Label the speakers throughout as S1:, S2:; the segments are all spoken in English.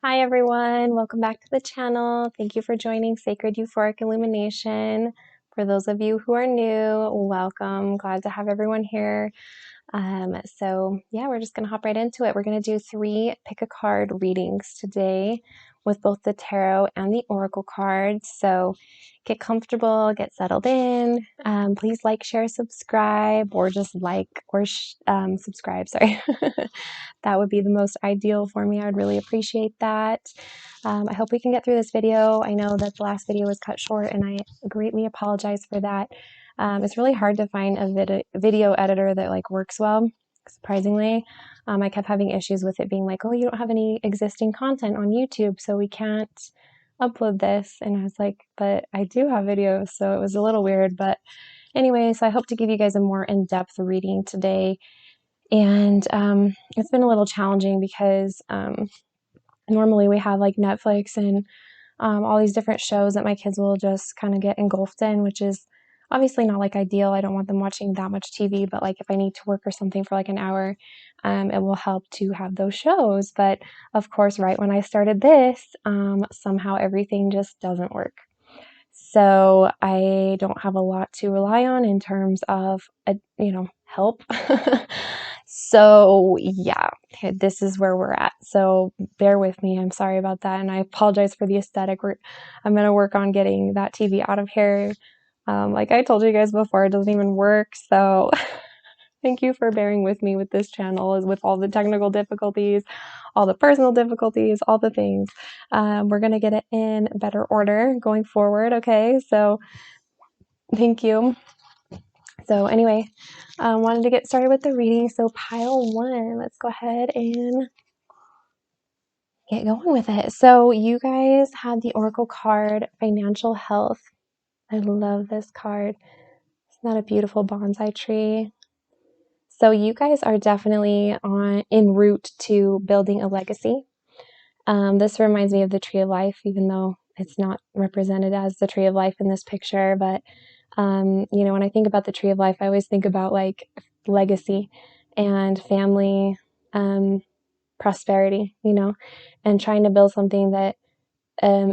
S1: Hi everyone, welcome back to the channel. Thank you for joining Sacred Euphoric Illumination. For those of you who are new, welcome. Glad to have everyone here. We're just gonna hop right into it. We're gonna do 3 pick a card readings today with both the tarot and the oracle cards. So get comfortable, get settled in. Please like, share, subscribe, or just like or subscribe. Sorry. That would be the most ideal for me. I would really appreciate that. I hope we can get through this video. I know that the last video was cut short and I greatly apologize for that. It's really hard to find a video editor that works well, surprisingly. I kept having issues with it being like, oh, you don't have any existing content on YouTube, so we can't upload this. And I was like, but I do have videos, so it was a little weird. But anyway, so I hope to give you guys a more in-depth reading today. And it's been a little challenging because normally we have like Netflix and all these different shows that my kids will just kind of get engulfed in, which is obviously not like ideal. I don't want them watching that much TV, but like if I need to work or something for like an hour, it will help to have those shows. But of course, right when I started this, somehow everything just doesn't work. So I don't have a lot to rely on in terms of, help. So yeah, this is where we're at. So bear with me. I'm sorry about that. And I apologize for the aesthetic. I'm going to work on getting that TV out of here. Like I told you guys before, it doesn't even work. So thank you for bearing with me with this channel, with all the technical difficulties, all the personal difficulties, all the things. We're going to get it in better order going forward. Okay. So thank you. So anyway, wanted to get started with the reading. So pile 1, let's go ahead and get going with it. So you guys had the oracle card, financial health. I love this card. Isn't that a beautiful bonsai tree? So you guys are definitely en route to building a legacy. This reminds me of the tree of life, even though it's not represented as the tree of life in this picture. But, when I think about the tree of life, I always think about like legacy and family, prosperity, and trying to build something that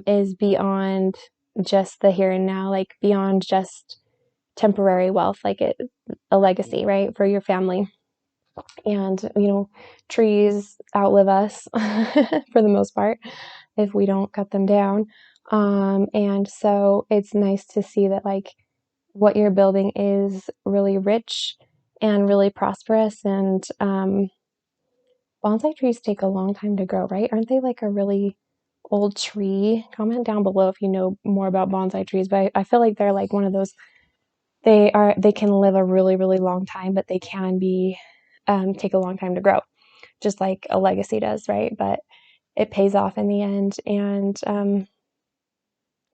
S1: is beyond just the here and now, like beyond just temporary wealth, like a legacy, right, for your family. And, trees outlive us for the most part if we don't cut them down. And so it's nice to see that like what you're building is really rich and really prosperous. And bonsai trees take a long time to grow, right? Aren't they like a really old tree? Comment down below if you know more about bonsai trees, but I feel like they're like one of those, they can live a really, really long time, but they can be take a long time to grow, just like a legacy does, right? But it pays off in the end. And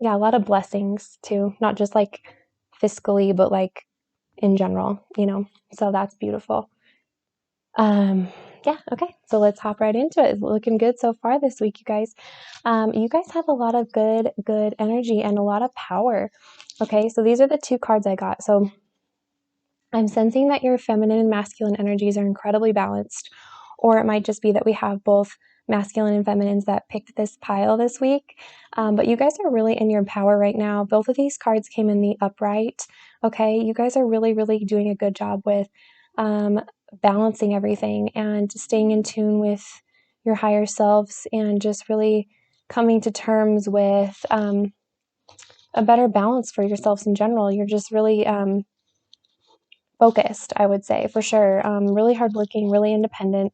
S1: yeah, a lot of blessings too, not just like fiscally, but like in general, so that's beautiful. Yeah, okay, so let's hop right into it. It's looking good so far this week, you guys. You guys have a lot of good energy and a lot of power. Okay, so these are the 2 cards I got. So I'm sensing that your feminine and masculine energies are incredibly balanced, or it might just be that we have both masculine and feminines that picked this pile this week. But you guys are really in your power right now. Both of these cards came in the upright. Okay, you guys are really, really doing a good job with balancing everything and staying in tune with your higher selves and just really coming to terms with a better balance for yourselves in general. You're just really focused, I would say, for sure. Really hardworking, really independent,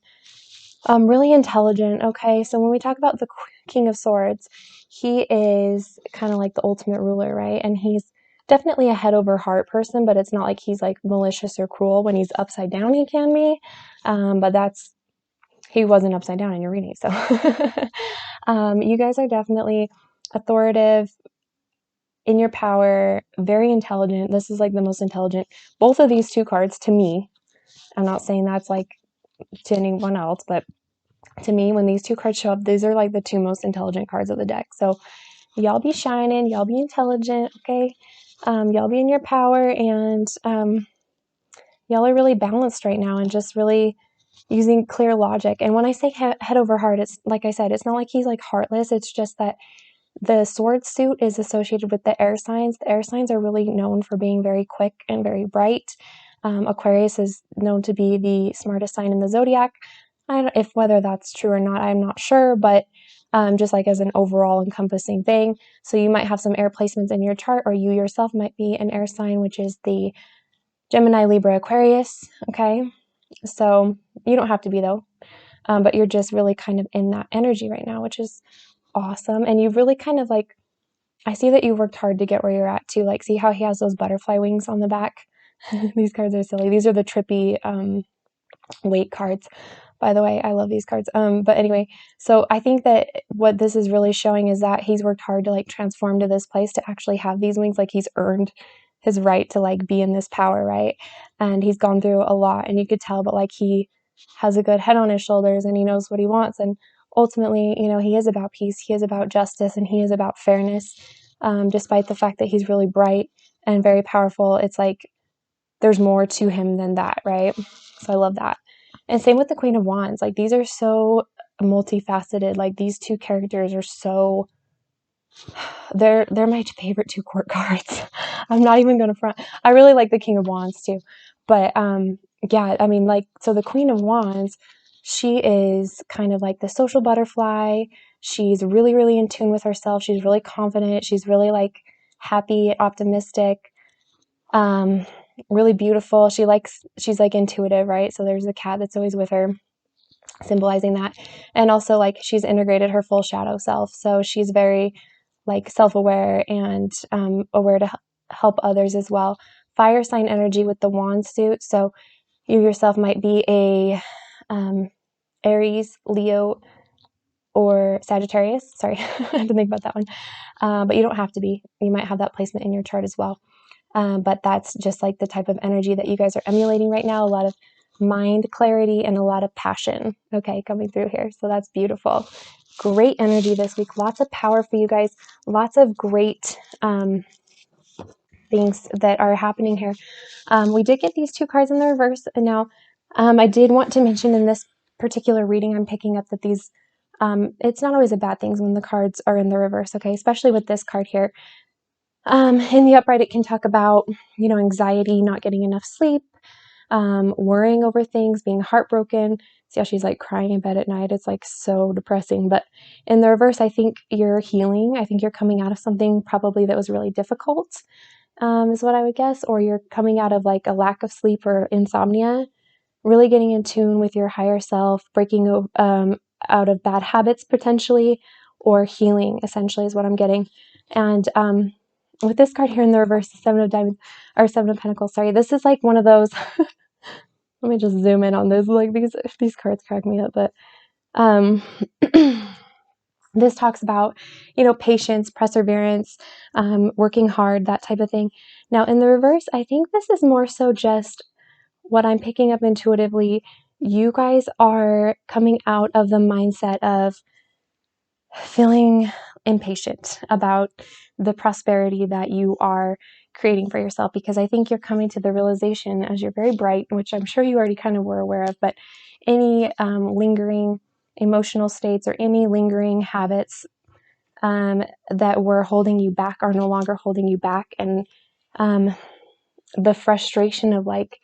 S1: really intelligent. Okay, so when we talk about the King of Swords, he is kind of like the ultimate ruler, right? And he's definitely a head over heart person, but it's not like he's like malicious or cruel. When he's upside down, he can be, but he wasn't upside down in your reading. So you guys are definitely authoritative, in your power, very intelligent. This is like the most intelligent. Both of these 2 cards to me, I'm not saying that's like to anyone else, but to me, when these 2 cards show up, these are like the 2 most intelligent cards of the deck. So y'all be shining, y'all be intelligent, okay? Y'all be in your power, and y'all are really balanced right now and just really using clear logic. And when I say head over heart, it's like I said, it's not like he's like heartless. It's just that the sword suit is associated with the air signs. The air signs are really known for being very quick and very bright. Aquarius is known to be the smartest sign in the zodiac. If whether that's true or not, I'm not sure, but just like as an overall encompassing thing. So you might have some air placements in your chart, or you yourself might be an air sign, which is the Gemini, Libra, Aquarius. Okay. So you don't have to be though, but you're just really kind of in that energy right now, which is awesome. And you've really kind of like, I see that you worked hard to get where you're at too. Like, see how he has those butterfly wings on the back? These cards are silly. These are the trippy weight cards. By the way, I love these cards. But anyway, so I think that what this is really showing is that he's worked hard to like transform to this place to actually have these wings. Like he's earned his right to like be in this power, right? And he's gone through a lot, and you could tell, but like he has a good head on his shoulders, and he knows what he wants. And ultimately, you know, he is about peace, he is about justice, and he is about fairness. Despite the fact that he's really bright and very powerful, it's like there's more to him than that, right? So I love that. And same with the Queen of Wands. Like these are so multifaceted. Like these two characters are so, they're my favorite two court cards. I'm not even going to front. I really like the King of Wands too. But yeah, I mean, like, so the Queen of Wands, she is kind of like the social butterfly. She's really, really in tune with herself. She's really confident. She's really like happy, optimistic, really beautiful. She's like intuitive, right? So there's a cat that's always with her, symbolizing that. And also like she's integrated her full shadow self. So she's very like self-aware and aware to help others as well. Fire sign energy with the wand suit. So you yourself might be a Aries, Leo, or Sagittarius. Sorry, I had to think about that one. But you don't have to be. You might have that placement in your chart as well. But that's just like the type of energy that you guys are emulating right now. A lot of mind clarity and a lot of passion, okay, coming through here. So that's beautiful. Great energy this week. Lots of power for you guys. Lots of great things that are happening here. We did get these two cards in the reverse. And now I did want to mention in this particular reading, I'm picking up that these, it's not always a bad thing when the cards are in the reverse, okay, especially with this card here. In the upright, it can talk about, you know, anxiety, not getting enough sleep, worrying over things, being heartbroken. See how she's like crying in bed at night. It's like so depressing. But in the reverse, I think you're healing. I think you're coming out of something probably that was really difficult, is what I would guess. Or you're coming out of like a lack of sleep or insomnia, really getting in tune with your higher self, breaking out of bad habits potentially, or healing essentially is what I'm getting. And with this card here in the reverse, the Seven of Diamonds, or Seven of Pentacles, sorry, this is like one of those, let me just zoom in on this, like these cards crack me up, but this talks about, you know, patience, perseverance, working hard, that type of thing. Now in the reverse, I think this is more so just what I'm picking up intuitively. You guys are coming out of the mindset of feeling impatient about the prosperity that you are creating for yourself, because I think you're coming to the realization, as you're very bright, which I'm sure you already kind of were aware of, but any lingering emotional states or any lingering habits that were holding you back are no longer holding you back. And the frustration of like,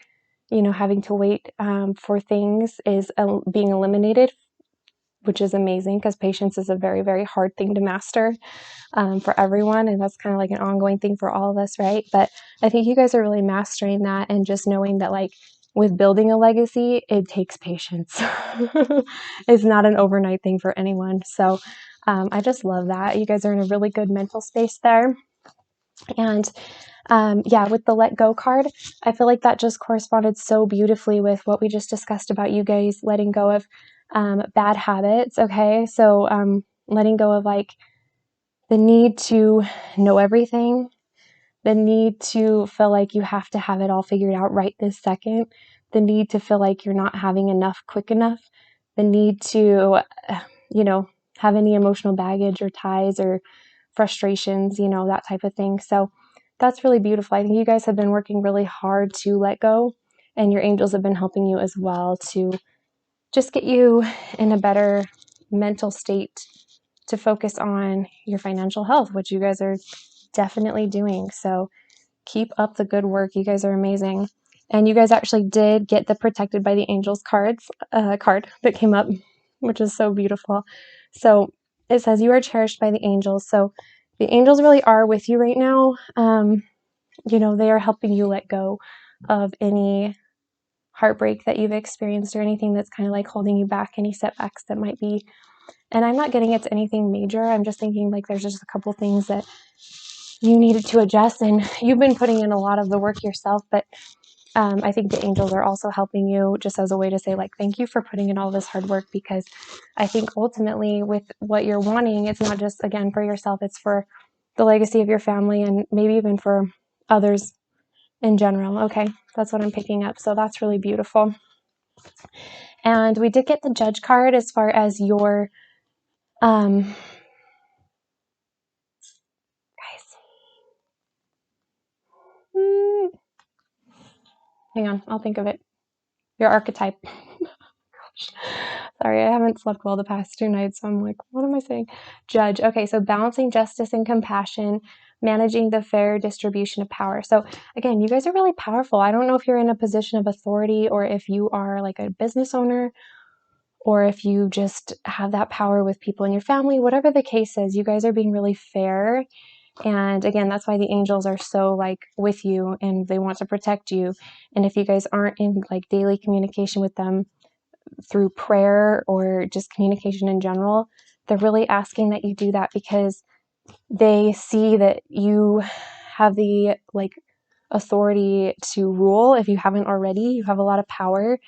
S1: you know, having to wait for things is being eliminated, which is amazing, because patience is a very, very hard thing to master for everyone. And that's kind of like an ongoing thing for all of us, right? But I think you guys are really mastering that, and just knowing that like with building a legacy, it takes patience. It's not an overnight thing for anyone. So I just love that. You guys are in a really good mental space there. And yeah, with the let go card, I feel like that just corresponded so beautifully with what we just discussed about you guys letting go of bad habits. Okay. So letting go of like the need to know everything, the need to feel like you have to have it all figured out right this second, the need to feel like you're not having enough quick enough, the need to, you know, have any emotional baggage or ties or frustrations, you know, that type of thing. So that's really beautiful. I think you guys have been working really hard to let go, and your angels have been helping you as well to just get you in a better mental state to focus on your financial health, which you guys are definitely doing. So keep up the good work. You guys are amazing. And you guys actually did get the Protected by the Angels card that came up, which is so beautiful. So it says you are cherished by the angels. So the angels really are with you right now. They are helping you let go of any heartbreak that you've experienced or anything that's kind of like holding you back, any setbacks that might be. And I'm not getting it's anything major. I'm just thinking like there's just a couple things that you needed to adjust, and you've been putting in a lot of the work yourself, but I think the angels are also helping you just as a way to say like thank you for putting in all this hard work, because I think ultimately with what you're wanting, it's not just again for yourself, it's for the legacy of your family and maybe even for others in general. Okay, that's what I'm picking up. So that's really beautiful. And we did get the Judge card as far as your guys, hang on, I'll think of it. Your archetype. Sorry, I haven't slept well the past 2 nights, so I'm like, what am I saying? Judge. Okay, so balancing justice and compassion, managing the fair distribution of power. So again, you guys are really powerful. I don't know if you're in a position of authority or if you are like a business owner or if you just have that power with people in your family. Whatever the case is, you guys are being really fair. And again, that's why the angels are so like with you and they want to protect you. And if you guys aren't in like daily communication with them through prayer or just communication in general, they're really asking that you do that because they see that you have the like authority to rule. If you haven't already, you have a lot of power.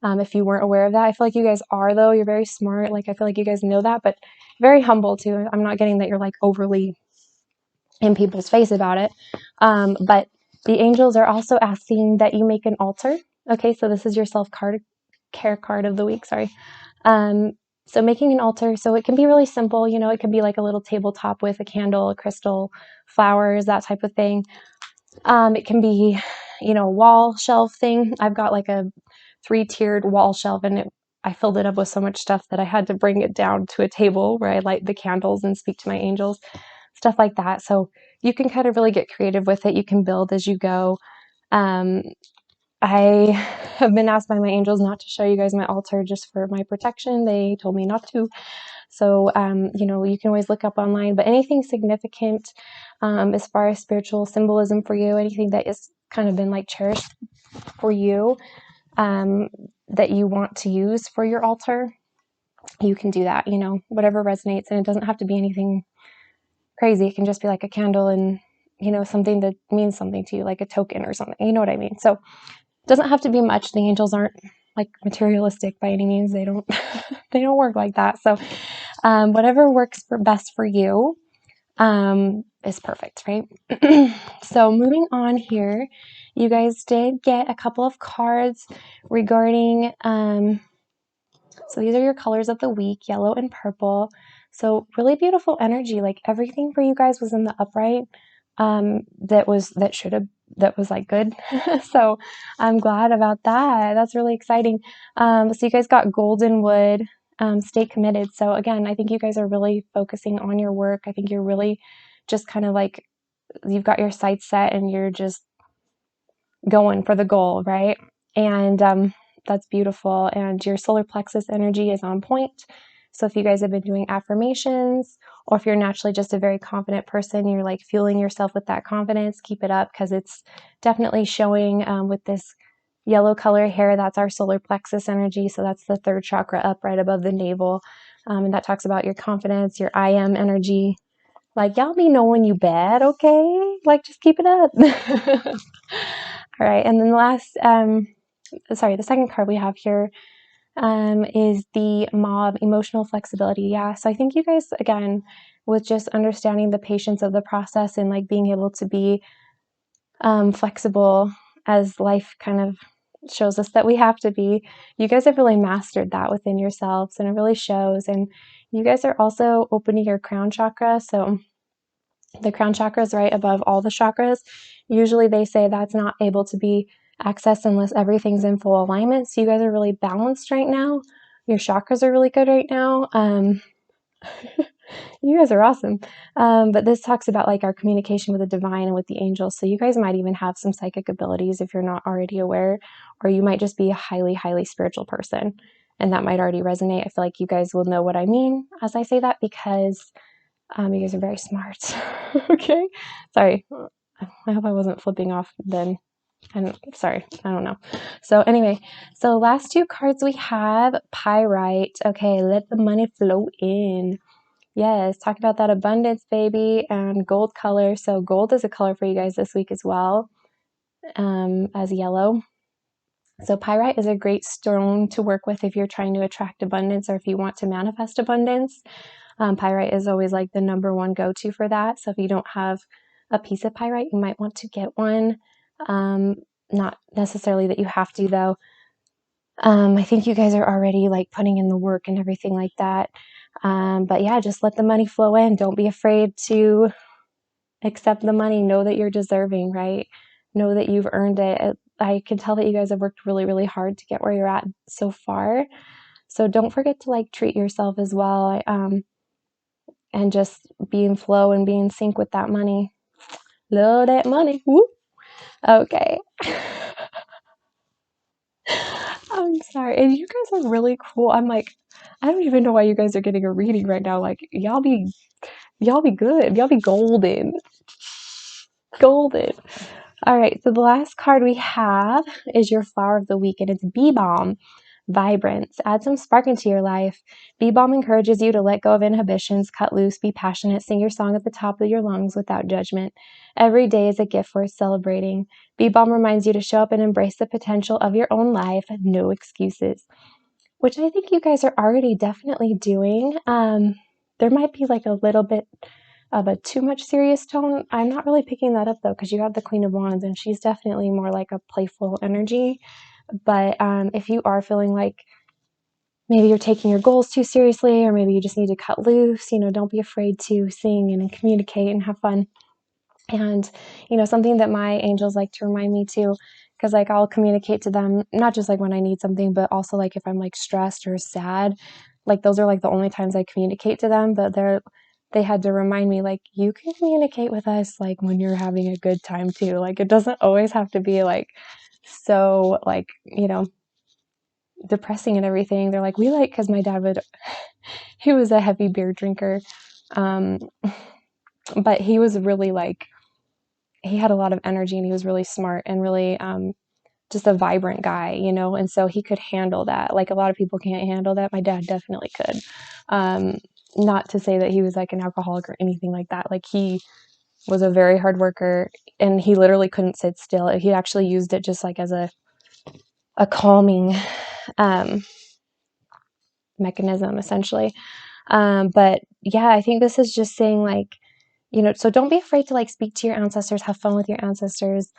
S1: If you weren't aware of that, I feel like you guys are, though. You're very smart. Like, I feel like you guys know that, but very humble too. I'm not getting that you're like overly in people's face about it. But the angels are also asking that you make an altar. Okay, so this is your self-care card of the week. Sorry. So making an altar, so it can be really simple. It can be like a little tabletop with a candle, a crystal, flowers, that type of thing. It can be, a wall shelf thing. I've got like a 3-tiered wall shelf, and I filled it up with so much stuff that I had to bring it down to a table where I light the candles and speak to my angels, stuff like that. So you can kind of really get creative with it. You can build as you go. I have been asked by my angels not to show you guys my altar just for my protection. They told me not to. So, you can always look up online, but anything significant as far as spiritual symbolism for you, anything that is kind of been like cherished for you that you want to use for your altar, you can do that, whatever resonates. And it doesn't have to be anything crazy. It can just be like a candle and, something that means something to you, like a token or something. You know what I mean? So it doesn't have to be much. The angels aren't like materialistic by any means. They don't they don't work like that. So whatever works best for you is perfect, right? So moving on here, you guys did get a couple of cards regarding so these are your colors of the week, yellow and purple. So really beautiful energy. Like everything for you guys was in the upright. That was like good. So I'm glad about that. That's really exciting. So you guys got golden wood, stay committed. So again, I think you guys are really focusing on your work. I think you're really just kind of like, you've got your sights set and you're just going for the goal, right? And that's beautiful. And your solar plexus energy is on point. So if you guys have been doing affirmations, or if you're naturally just a very confident person, you're like fueling yourself with that confidence, keep it up, because it's definitely showing with this yellow color hair. That's our solar plexus energy. So that's the 3rd chakra up right above the navel. And that talks about your confidence, your I am energy. Like, y'all be knowing you bad, okay? Like, just keep it up. All right, and then the second card we have here is the Mob, emotional flexibility. Yeah, so I think you guys, again, with just understanding the patience of the process and like being able to be flexible as life kind of shows us that we have to be, you guys have really mastered that within yourselves, and it really shows. And you guys are also opening your crown chakra, so the crown chakra is right above all the chakras. Usually they say that's not able to be accessed unless everything's in full alignment. So you guys are really balanced right now. Your chakras are really good right now. You guys are awesome. But this talks about like our communication with the divine and with the angels. So you guys might even have some psychic abilities if you're not already aware, or you might just be a highly, highly spiritual person. And that might already resonate. I feel like you guys will know what I mean as I say that because you guys are very smart. Okay. Sorry. I hope I wasn't flipping off then. I'm sorry. I don't know. So anyway, so last two cards we have Pyrite. Okay. Let the money flow in. Yes, talk about that abundance, baby, and gold color. So gold is a color for you guys this week as well, as yellow. So pyrite is a great stone to work with if you're trying to attract abundance or if you want to manifest abundance. Pyrite is always like the number one go-to for that. So if you don't have a piece of pyrite, you might want to get one. Not necessarily that you have to, though. I think you guys are already like putting in the work and everything like that. But yeah, just let the money flow in. Don't be afraid to accept the money. Know that you're deserving, right? Know that you've earned it. I can tell that you guys have worked really, really hard to get where you're at so far. So don't forget to like treat yourself as well. And just be in flow and be in sync with that money. Love that money. Woo. Okay. I'm sorry. And you guys are really cool. I'm like, I don't even know why you guys are getting a reading right now. Like, y'all be good. Y'all be golden. Golden. All right. So the last card we have is your flower of the week, and it's Bee Balm. Vibrance. Add some spark into your life. Bee Balm encourages you to let go of inhibitions, cut loose, be passionate, sing your song at the top of your lungs without judgment. Every day is a gift worth celebrating. Bee Balm reminds you to show up and embrace the potential of your own life. No excuses. Which I think you guys are already definitely doing. There might be like a little bit of a too much serious tone. I'm not really picking that up though, because you have the Queen of Wands and she's definitely more like a playful energy. But if you are feeling like maybe you're taking your goals too seriously, or maybe you just need to cut loose, don't be afraid to sing and communicate and have fun. And, something that my angels like to remind me too, because like I'll communicate to them, not just like when I need something, but also like if I'm like stressed or sad, like those are like the only times I communicate to them, but they had to remind me like, you can communicate with us like when you're having a good time too. Like it doesn't always have to be like so like, depressing and everything. They're like, we like, because my dad he was a heavy beer drinker. But he was really like, he had a lot of energy and he was really smart and really just a vibrant guy, and so he could handle that. Like a lot of people can't handle that. My dad definitely could. Not to say that he was like an alcoholic or anything like that. Like he was a very hard worker and he literally couldn't sit still. He actually used it just like as a calming mechanism essentially. But yeah, I think this is just saying like, so don't be afraid to like speak to your ancestors, have fun with your ancestors,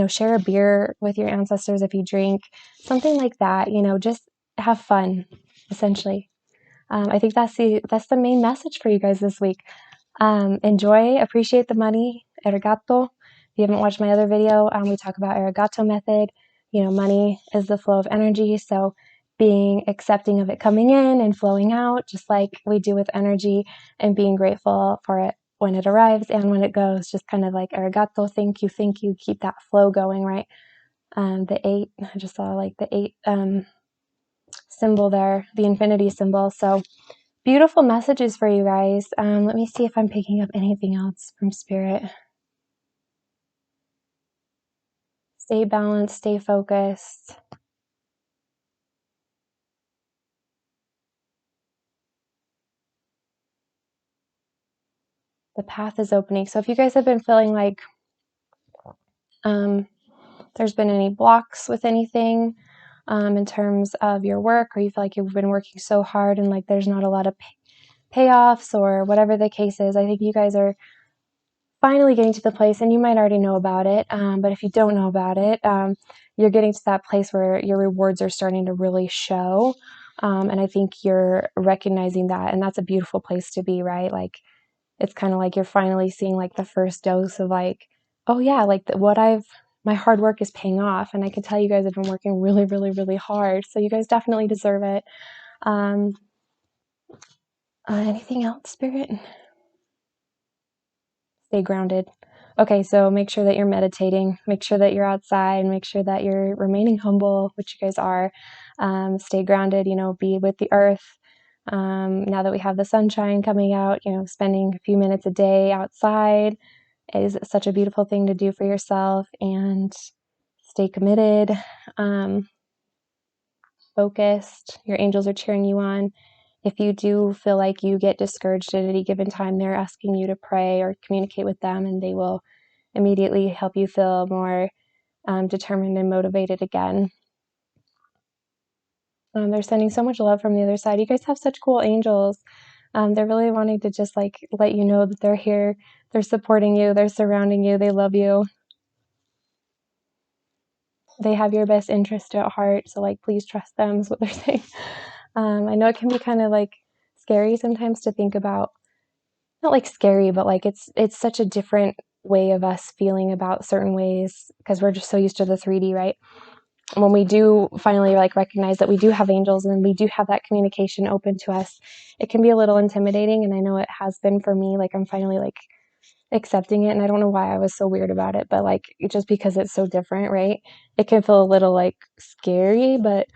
S1: share a beer with your ancestors if you drink, something like that, just have fun, essentially. I think that's the main message for you guys this week. Enjoy, appreciate the money, arigato. If you haven't watched my other video, we talk about arigato method. Money is the flow of energy, so being accepting of it coming in and flowing out, just like we do with energy, and being grateful for it when it arrives and when it goes, just kind of like arigato, thank you, keep that flow going, right? The 8, I just saw like the 8 symbol there, the infinity symbol. So beautiful messages for you guys. Let me see if I'm picking up anything else from Spirit. Stay balanced, stay focused. The path is opening. So if you guys have been feeling like there's been any blocks with anything in terms of your work, or you feel like you've been working so hard and like there's not a lot of payoffs or whatever the case is, I think you guys are finally getting to the place, and you might already know about it, but if you don't know about it, you're getting to that place where your rewards are starting to really show, and I think you're recognizing that, and that's a beautiful place to be, right? Like it's kind of like you're finally seeing like the first dose of like, oh yeah, like my hard work is paying off, and I can tell you guys have been working really, really, really hard, so you guys definitely deserve it. Um, Anything else, Spirit? Stay grounded. Okay, so make sure that you're meditating, make sure that you're outside, make sure that you're remaining humble, which you guys are. Stay grounded, be with the earth. Now that we have the sunshine coming out, spending a few minutes a day outside is such a beautiful thing to do for yourself, and stay committed, focused. Your angels are cheering you on. If you do feel like you get discouraged at any given time, they're asking you to pray or communicate with them, and they will immediately help you feel more determined and motivated again. They're sending so much love from the other side. You guys have such cool angels. They're really wanting to just like let you know that they're here. They're supporting you. They're surrounding you. They love you. They have your best interest at heart. So like, please trust them is what they're saying. I know it can be kind of like scary sometimes to think about, not like scary, but like it's such a different way of us feeling about certain ways because we're just so used to the 3D, right? When we do finally like recognize that we do have angels and we do have that communication open to us, it can be a little intimidating. And I know it has been for me. Like I'm finally like accepting it, and I don't know why I was so weird about it, but like just because it's so different, right? It can feel a little like scary, but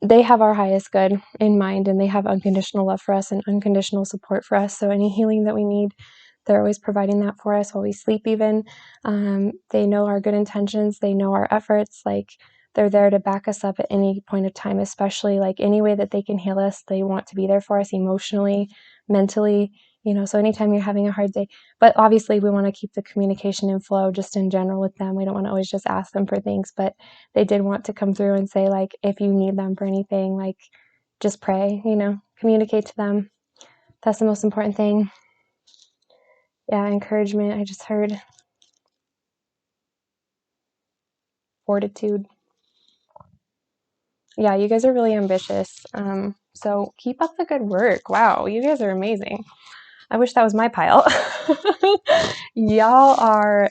S1: they have our highest good in mind, and they have unconditional love for us and unconditional support for us. So any healing that we need, they're always providing that for us while we sleep even. They know our good intentions. They know our efforts. Like they're there to back us up at any point of time, especially like any way that they can heal us. They want to be there for us emotionally, mentally, so anytime you're having a hard day, but obviously we want to keep the communication and flow just in general with them. We don't want to always just ask them for things, but they did want to come through and say, like, if you need them for anything, like, just pray, communicate to them. That's the most important thing. Yeah, encouragement. I just heard fortitude. Yeah, you guys are really ambitious. So keep up the good work. Wow, you guys are amazing. I wish that was my pile. Y'all are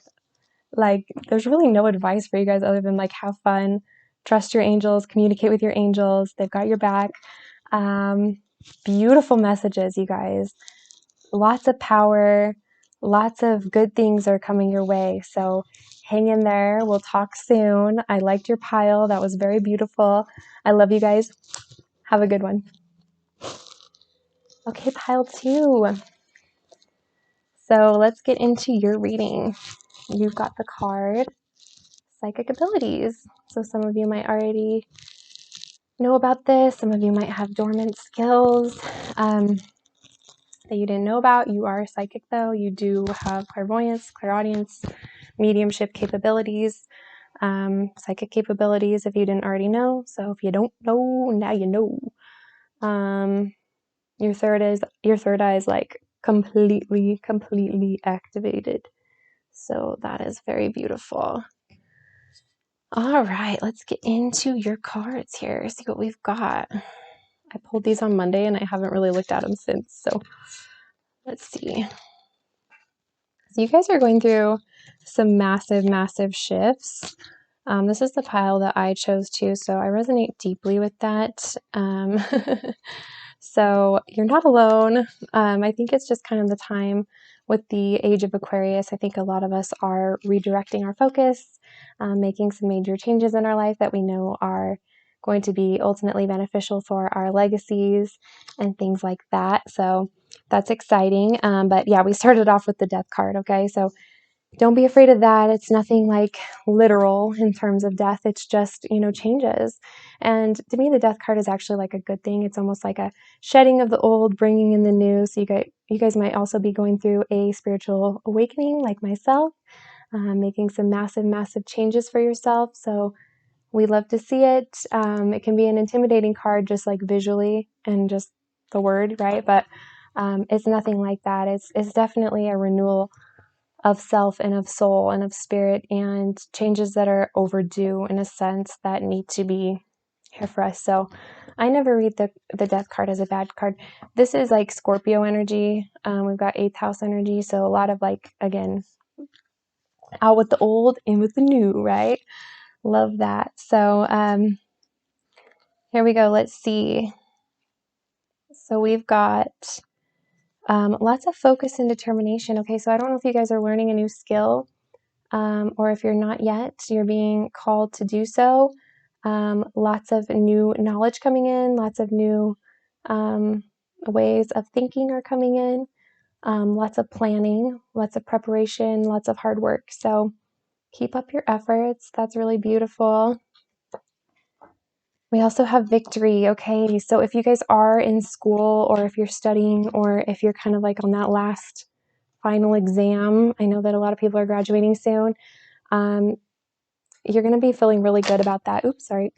S1: like, there's really no advice for you guys other than like have fun, trust your angels, communicate with your angels. They've got your back. Beautiful messages, you guys. Lots of power, lots of good things are coming your way. So hang in there. We'll talk soon. I liked your pile. That was very beautiful. I love you guys. Have a good one. Okay, pile 2. So let's get into your reading. You've got the card, Psychic Abilities. So some of you might already know about this. Some of you might have dormant skills that you didn't know about. You are psychic though. You do have clairvoyance, clairaudience, mediumship capabilities, psychic capabilities if you didn't already know. So if you don't know, now you know. Your third eye is like completely activated. So that is very beautiful. All right, let's get into your cards here. See what we've got. I pulled these on Monday and I haven't really looked at them since. So let's see. So you guys are going through some massive shifts. This is the pile that I chose too, so I resonate deeply with that. So you're not alone. I think it's just kind of the time with the age of Aquarius. I think a lot of us are redirecting our focus, making some major changes in our life that we know are going to be ultimately beneficial for our legacies and things like that. So that's exciting. But yeah, we started off with the death card. Okay. So don't be afraid of that. It's nothing like literal in terms of death. It's just, changes. And to me, the death card is actually like a good thing. It's almost like a shedding of the old, bringing in the new. So you guys might also be going through a spiritual awakening like myself, making some massive changes for yourself. So we love to see it. It can be an intimidating card just like visually and just the word, right? But it's nothing like that. It's definitely a renewal of self and of soul and of spirit, and changes that are overdue in a sense that need to be here for us. So I never read the death card as a bad card. This is like Scorpio energy. We've got 8th house energy. So a lot of like, again, out with the old, in with the new, right? Love that. So Here we go. Let's see. So we've got lots of focus and determination. Okay, so I don't know if you guys are learning a new skill, or if you're not yet, you're being called to do so. Lots of new knowledge coming in, lots of new ways of thinking are coming in, lots of planning, lots of preparation, lots of hard work. So keep up your efforts. That's really beautiful. We also have victory. Okay, so if you guys are in school, or if you're studying, or if you're kind of like on that last final exam, I know that a lot of people are graduating soon. You're going to be feeling really good about that. Oops, sorry.